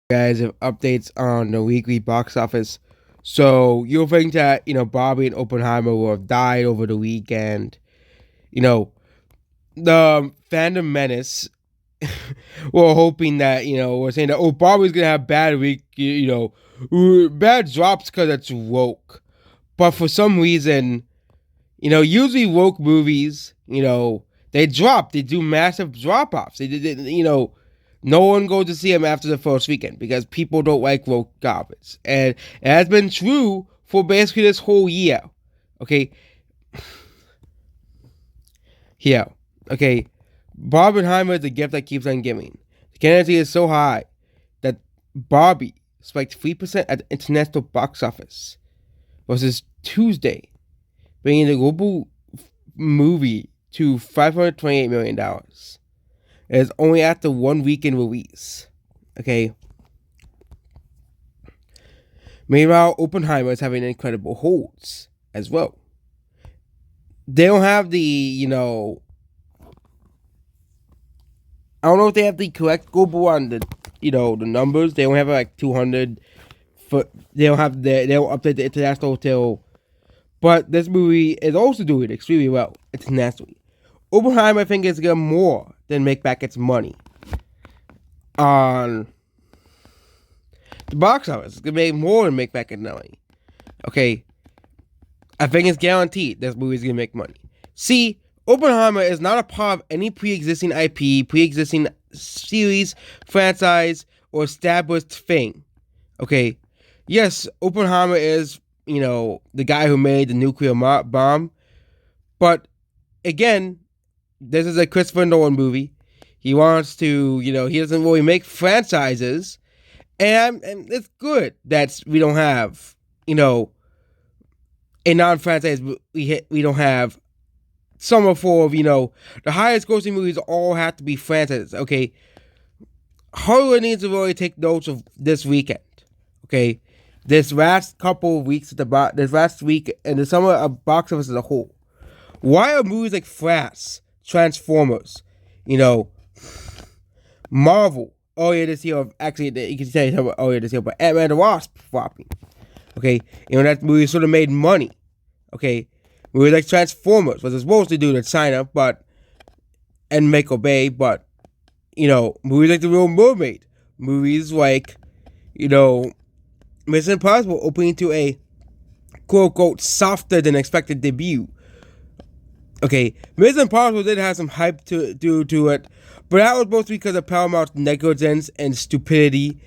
Guys have updates on the weekly box office. So you'll think that, Barbie and Oppenheimer will have died over the weekend. You know, the fandom menace were hoping that, we're saying that, Barbie's going to have bad week, bad drops because it's woke. But for some reason, usually woke movies, they drop, they do massive drop offs. No one goes to see them after the first weekend because people don't like woke garbage. And it has been true for basically this whole year. Okay. Here. Okay. Barbenheimer is the gift that keeps on giving. The candidacy is so high that Barbie spiked 3% at the international box office versus Tuesday, bringing the global movie to $528 million. It is only after 1 weekend release. Okay. Meanwhile, Oppenheimer is having incredible holds as well. They don't have the, I don't know if they have the correct global on the, the numbers. They don't have like 200. They don't update the international till. But this movie is also doing extremely well internationally. Oppenheimer, I think, is going to more than make back its money on the box office. It's going to make more than make back its money. Okay. I think it's guaranteed this movie is going to make money. See, Oppenheimer is not a part of any pre-existing IP, pre-existing series, franchise, or established thing. Okay. Yes, Oppenheimer is, the guy who made the nuclear bomb. But, again, this is a Christopher Nolan movie. He wants to, he doesn't really make franchises. And it's good that we don't have, a non-franchise. We don't have some form of, the highest grossing movies all have to be franchises. Okay. Hollywood needs to really take notes of this weekend. Okay. This last couple of weeks this last week and the summer of box office as a whole. Why are movies like Flash, Transformers, Marvel earlier this year? Actually, you can say earlier this year, but Ant-Man and the Wasp flopping. Okay, that movie sort of made money. Okay, movies like Transformers was supposed to do to China, and Michael Bay, but movies like The Real Mermaid, movies like Mission Impossible opening to a quote-unquote softer than expected debut. Okay, Mission Impossible did have some hype to it, but that was mostly because of Paramount's negligence and stupidity.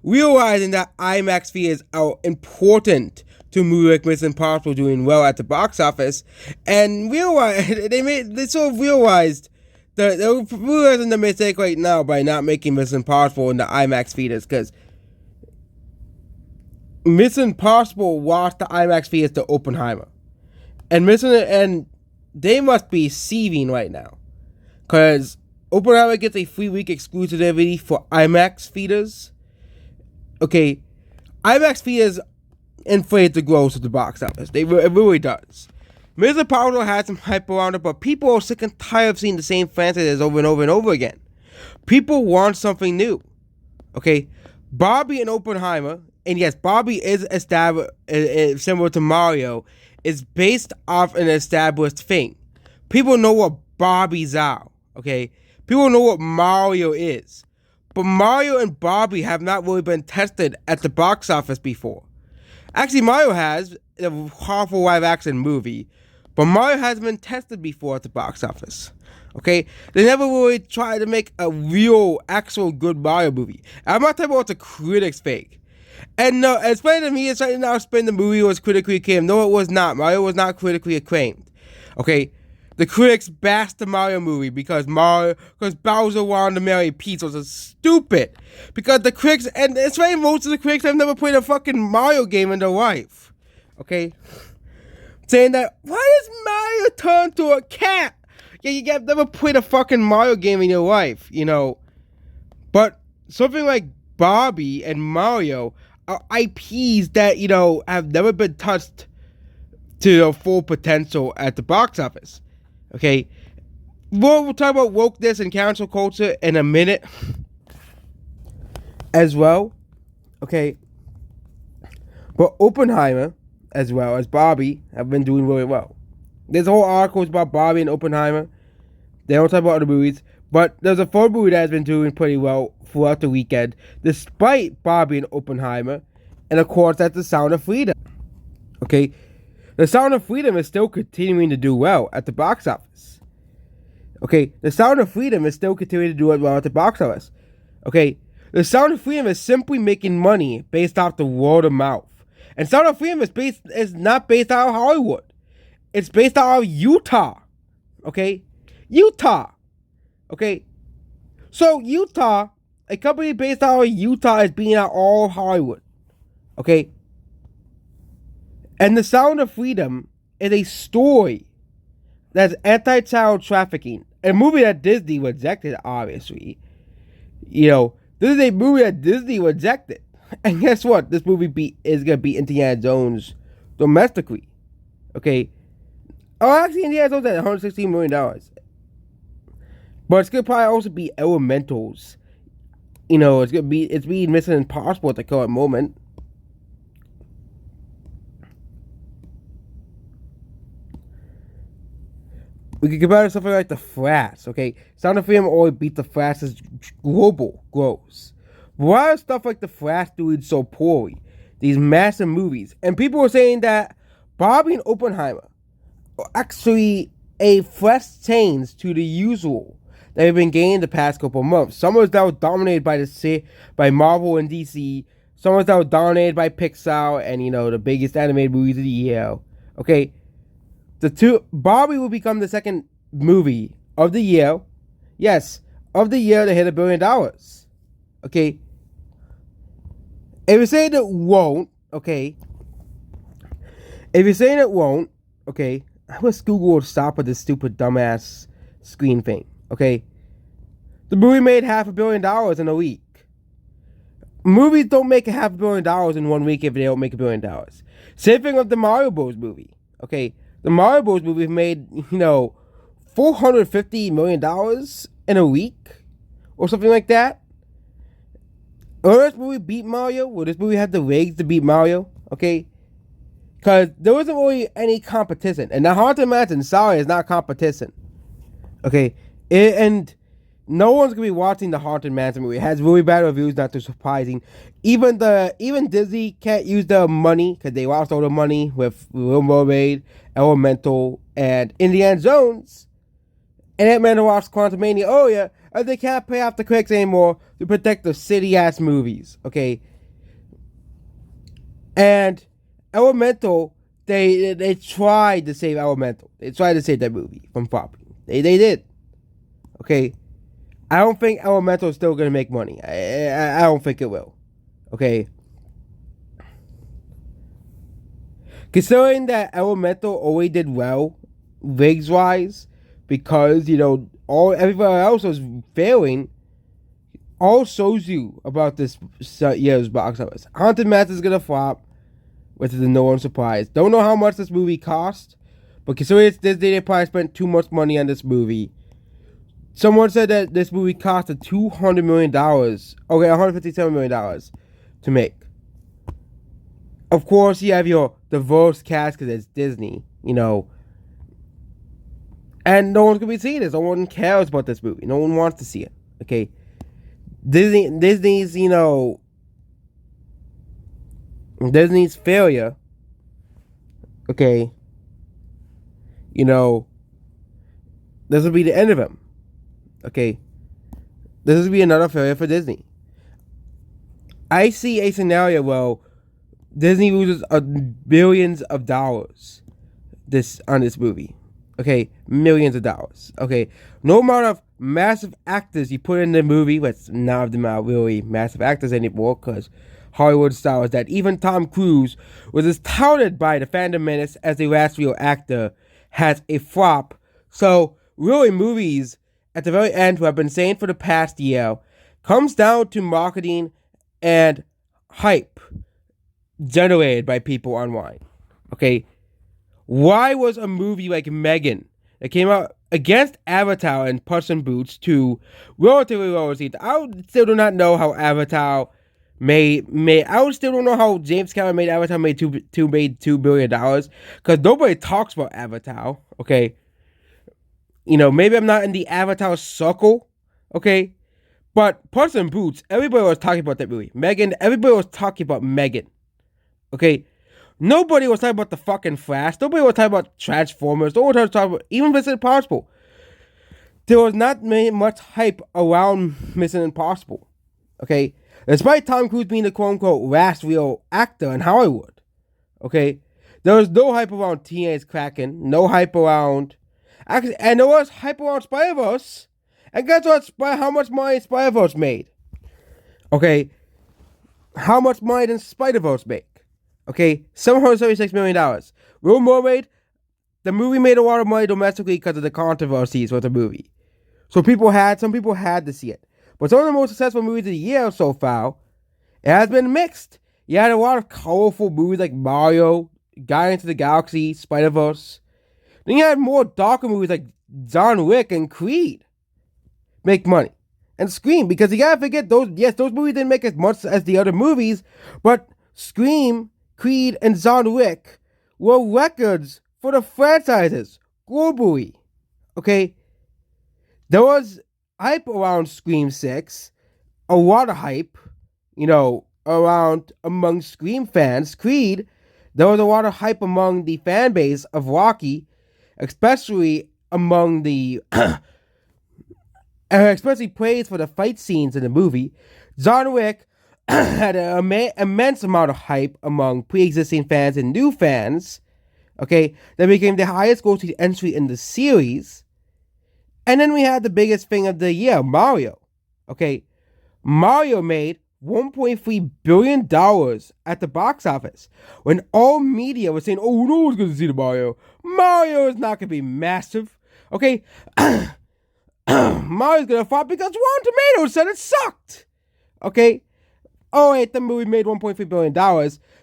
Realizing that IMAX theaters are important to movies like Mission Impossible doing well at the box office, and they sort of realized that they're realizing the mistake right now by not making Mission Impossible in the IMAX theaters, because Mission Impossible lost the IMAX theaters to Oppenheimer, and they must be seething right now, because Oppenheimer gets a 3-week exclusivity for IMAX theaters. Okay, IMAX theaters inflate the gross of the box office. It really does. Mission Impossible has some hype around it, but people are sick and tired of seeing the same franchises over and over and over again. People want something new. Okay, Barbie and Oppenheimer, and yes, Barbie is established, similar to Mario, is based off an established thing. People know what Barbies are, okay? People know what Mario is. But Mario and Barbie have not really been tested at the box office before. Actually, Mario has a horrible live-action movie, but Mario hasn't been tested before at the box office. Okay? They never really tried to make a real, actual good Mario movie. I'm not talking about what the critics think. And no, explain to me, it's right now, explain the movie was critically acclaimed. No, it was not. Mario was not critically acclaimed. Okay? The critics bashed the Mario movie because Bowser wanted to marry Peach, which is stupid. Because the critics, and it's right, most of the critics have never played a fucking Mario game in their life. Okay? Saying that, why does Mario turn to a cat? Yeah, you have never played a fucking Mario game in your life, But something like Barbie and Mario are IPs that, have never been touched to their full potential at the box office. Okay, we'll talk about wokeness and cancel culture in a minute. as well. Okay, but Oppenheimer as well as Barbie have been doing really well. There's whole articles about Barbie and Oppenheimer. They don't talk about other movies, but there's a third movie that has been doing pretty well throughout the weekend, despite Barbie and Oppenheimer, and of course that's The Sound of Freedom. Okay, The Sound of Freedom is still continuing to do well at the box office. Okay, The Sound of Freedom is still continuing to do well at the box office. Okay, The Sound of Freedom is simply making money based off the word of mouth. And Sound of Freedom is not based out of Hollywood. It's based out of Utah. Okay? Utah. Okay? So Utah, a company based out of Utah is beating out all Hollywood. Okay? And The Sound of Freedom is a story that's anti-child trafficking. A movie that Disney rejected, obviously. You know, this is a movie that Disney rejected. And guess what? This movie is going to beat Indiana Jones domestically. Okay? Oh, actually, Indiana Jones at $116 million. But it's going to probably also be Elementals. You know, it's being Mission Impossible at the current moment. We can compare it to something like The Flash, okay? Sound of Freedom always beat The Flash's global gross. Why is stuff like The Flash doing so poorly? These massive movies. And people were saying that Barbie and Oppenheimer are actually a fresh change to the usual that have been gained the past couple of months. Some of that was dominated by Marvel and DC. Some of that was dominated by Pixar and, you know, the biggest animated movies of the year. Okay? Barbie will become the second movie of the year. Yes, of the year to hit $1 billion. Okay? If you're saying it won't, okay? If you're saying it won't, okay? I wish Google would stop with this stupid dumbass screen thing, okay? The movie made $500 million in a week. Movies don't make $500 million in 1 week if they don't make $1 billion. Same thing with the Mario Bros. Movie, okay? The Mario Bros. Movie made, you know, $450 million in a week or something like that. Will this movie beat Mario? Will this movie have the legs to beat Mario? Okay? Because there wasn't really any competition. And the Haunted Mansion, sorry, is not competition. Okay? And no one's going to be watching the Haunted Mansion movie. It has really bad reviews, not too surprising. Even Disney can't use the money, because they lost all the money with Little Mermaid, Elemental, and Indiana Jones. And Ant-Man and the Wasp: Quantumania. Oh, yeah. And they can't pay off the critics anymore to protect the city-ass movies, okay? And Elemental, they tried to save Elemental. They tried to save that movie from flopping. They did, okay? I don't think Elemental is still going to make money. I don't think it will, okay? Considering that Elemental always did well, rigs-wise, because, you know, everybody else was failing, all shows you about this year's box office. Haunted Mansion is gonna flop, which is no one's surprise. Don't know how much this movie cost, but considering it's Disney, they probably spent too much money on this movie. Someone said that this movie costed $200 million. Okay, $157 million to make. Of course, you have your diverse cast because it's Disney, you know. And no one's going to be seeing this. No one cares about this movie. No one wants to see it. Okay? Disney's, you know, Disney's failure. Okay? You know, this will be the end of him. Okay? This will be another failure for Disney. I see a scenario where Disney loses billions of dollars on this movie. Okay, millions of dollars. Okay, no amount of massive actors you put in the movie, but none of them are really massive actors anymore, because Hollywood style is that even Tom Cruise was as touted by the fandom menace as a last real actor has a flop. So really, movies at the very end, who I've been saying for the past year, comes down to marketing and hype generated by people online. Okay. Why was a movie like Megan that came out against Avatar and Puss in Boots to relatively low receipts? I still do not know how Avatar I still don't know how James Cameron made Avatar made $2 billion because nobody talks about Avatar. Okay, maybe I'm not in the Avatar circle. Okay, but Puss in Boots, everybody was talking about that movie. Megan, everybody was talking about Megan. Okay, nobody was talking about the fucking Flash. Nobody was talking about Transformers. Nobody was talking about even Mission Impossible. There was not much hype around Mission Impossible. Okay, despite Tom Cruise being the quote unquote last real actor in Hollywood. Okay, there was no hype around Teenage Kraken. No hype around. Actually, and there was hype around Spider-Verse. And guess what? How much money Spider-Verse made? Okay, how much money did Spider-Verse make? Okay, $776 million. Little Mermaid, the movie made a lot of money domestically because of the controversies with the movie. So some people had to see it. But some of the most successful movies of the year so far, it has been mixed. You had a lot of colorful movies like Mario, Guardians of the Galaxy, Spider-Verse. Then you had more darker movies like John Wick and Creed make money. And Scream, because you gotta forget those movies didn't make as much as the other movies, but Scream, Creed, and John Wick were records for the franchises globally. Okay? There was hype around Scream 6, a lot of hype, around among Scream fans. Creed, there was a lot of hype among the fan base of Rocky, especially among the especially praise for the fight scenes in the movie. John Wick had an immense amount of hype among pre-existing fans and new fans. Okay, that became the highest grossing entry in the series. And then we had the biggest thing of the year, Mario. Okay, Mario made $1.3 billion at the box office. When all media was saying, oh, no one's going to see the Mario. Mario is not going to be massive. Okay, Mario's going to flop because Rotten Tomatoes said it sucked. Okay, oh wait, the movie made $1.3 billion.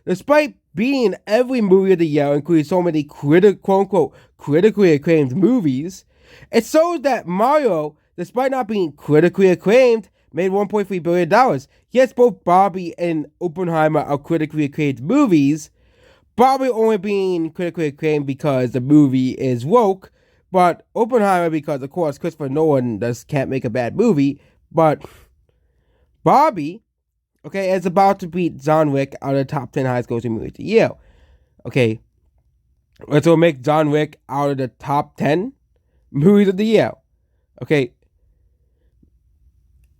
Despite being every movie of the year, including so many quote-unquote critically acclaimed movies, it shows that Mario, despite not being critically acclaimed, made $1.3 billion. Yes, both Barbie and Oppenheimer are critically acclaimed movies. Barbie only being critically acclaimed because the movie is woke, but Oppenheimer because, of course, Christopher Nolan can't make a bad movie. But Barbie, okay, is about to beat John Wick out of the top 10 highest grossing movies of the year. Okay, which will make John Wick out of the top 10 movies of the year. Okay,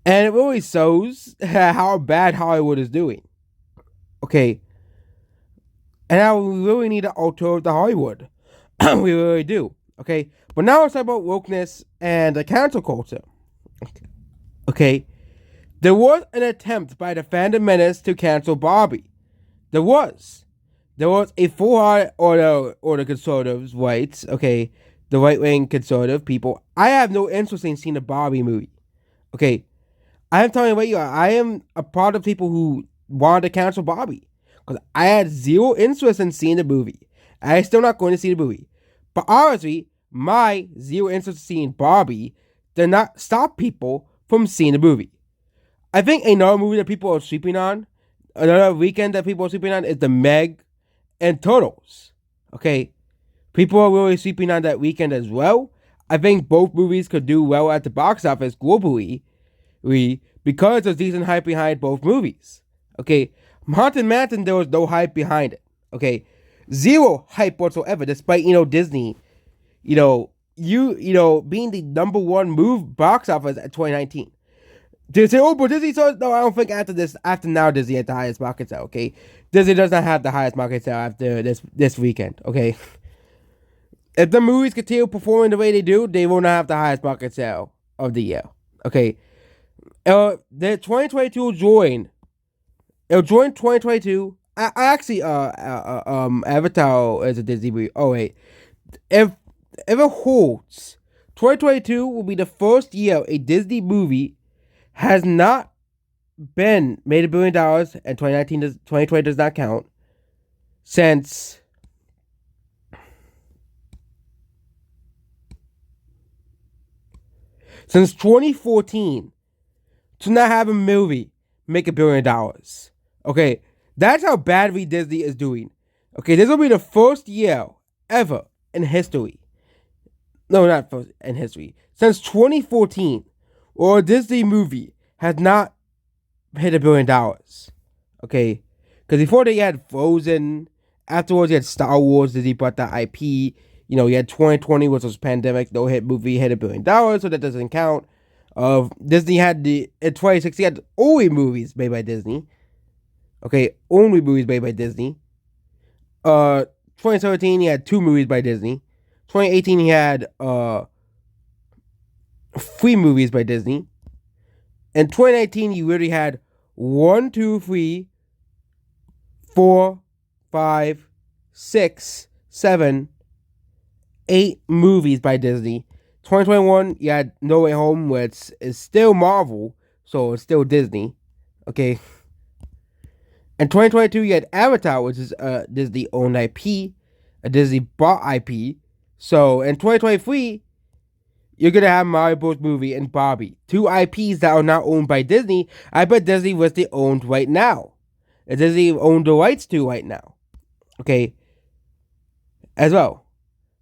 and it really shows how bad Hollywood is doing. Okay, and how we really need to alter the Hollywood. We really do. Okay, but now let's talk about wokeness and the cancel culture. Okay, there was an attempt by the Phantom Menace to cancel Barbie. There was a full-hearted or the conservatives, whites, okay, the right-wing conservative people. I have no interest in seeing a Barbie movie. Okay, I am telling you right here, I am a part of people who wanted to cancel Barbie. Because I had zero interest in seeing the movie. I'm still not going to see the movie. But honestly, my zero interest in seeing Barbie did not stop people from seeing the movie. I think another movie that people are sleeping on, another weekend that people are sleeping on, is The Meg and Turtles. Okay? People are really sleeping on that weekend as well. I think both movies could do well at the box office globally because there's decent hype behind both movies. Okay? Haunted Mansion, there was no hype behind it. Okay? Zero hype whatsoever, despite, Disney, being the number one box office at 2019. They say, oh, but Disney saw, no, I don't think after now Disney has the highest market share, okay? Disney does not have the highest market share after this weekend, okay? If the movies continue performing the way they do, they will not have the highest market share of the year, okay? The 2022 will join. It'll join 2022. Avatar is a Disney movie. Oh wait, if it holds, 2022 will be the first year a Disney movie has not been made $1 billion, and 2020 does not count, since since 2014, to not have a movie make $1 billion. Okay, that's how badly Disney is doing. Okay, this will be the first year ever in history. No, not first in history. Since 2014, or a Disney movie has not hit $1 billion. Okay, because before they had Frozen, afterwards you had Star Wars. Disney bought that IP. You had 2020, which was pandemic, no hit movie, hit $1 billion, so that doesn't count. Disney had in 2016 had only movies made by Disney. Okay, only movies made by Disney. 2017 he had 2 movies by Disney. 2018 he had 3 movies by Disney. In 2019 he really had 1, 2, 3, 4, 5, 6, 7, 8 movies by Disney. 2021 you had No Way Home, which is still Marvel, so it's still Disney. Okay. In 2022, you had Avatar, which is a Disney owned IP, a Disney bought IP. So in 2023, you're gonna have Mario Bros. Movie and Barbie, 2 IPs that are not owned by Disney. I bet Disney was the owned right now. And Disney owned the rights to right now. Okay, as well.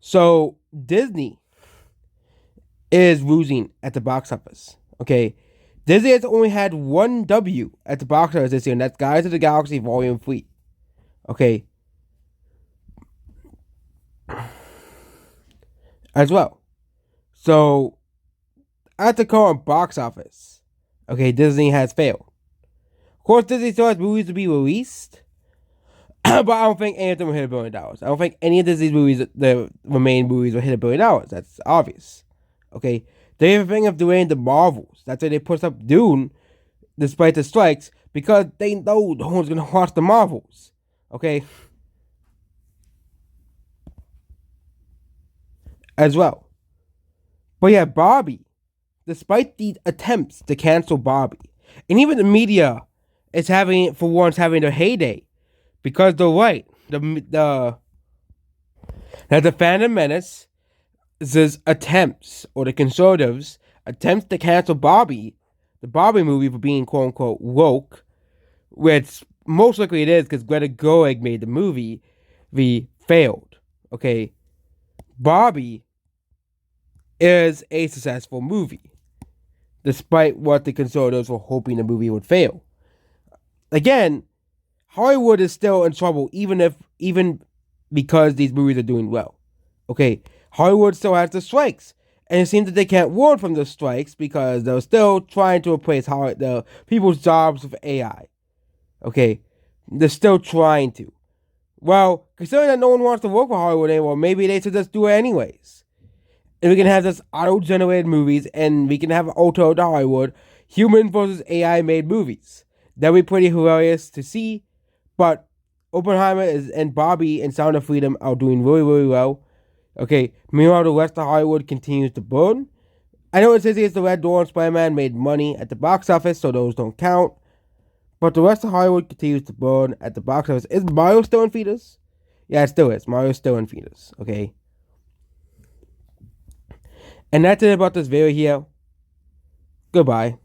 So Disney is losing at the box office. Okay, Disney has only had 1 W at the box office this year, and that's Guardians of the Galaxy Volume 3. Okay. As well. So, at the current box office, okay, Disney has failed. Of course, Disney still has movies to be released, but I don't think any of them will hit $1 billion. I don't think any of Disney's movies, the remaining movies, will hit $1 billion. That's obvious. Okay. They have a thing of doing the Marvels. That's why they pushed up Dune, despite the strikes, because they know no one's gonna watch the Marvels. Okay. As well. But yeah, Barbie, despite the attempts to cancel Barbie, and even the media is having, for once, having their heyday, because they're right. That the Phantom Menace attempts, or the conservatives attempts to cancel Barbie, the Barbie movie, for being quote unquote woke, which most likely it is because Greta Gerwig made the movie, failed. Okay, Barbie is a successful movie, despite what the conservatives were hoping the movie would fail. Again, Hollywood is still in trouble, even because these movies are doing well. Okay, Hollywood still has the strikes, and it seems that they can't learn from the strikes because they're still trying to replace the people's jobs with AI. Okay, they're still trying to. Well, considering that no one wants to work for Hollywood anymore, maybe they should just do it anyways. And we can have this auto-generated movies, and we can have auto to Hollywood, human versus AI-made movies. That'd be pretty hilarious to see, but Oppenheimer and Barbie and Sound of Freedom are doing really, really well. Okay, meanwhile, the rest of Hollywood continues to burn. I know it says it's the Red Door and Spider-Man made money at the box office, so those don't count. But the rest of Hollywood continues to burn at the box office. Is Mario still in theaters? Yeah, it still is. Mario's still in theaters. Okay. And that's it about this video here. Goodbye.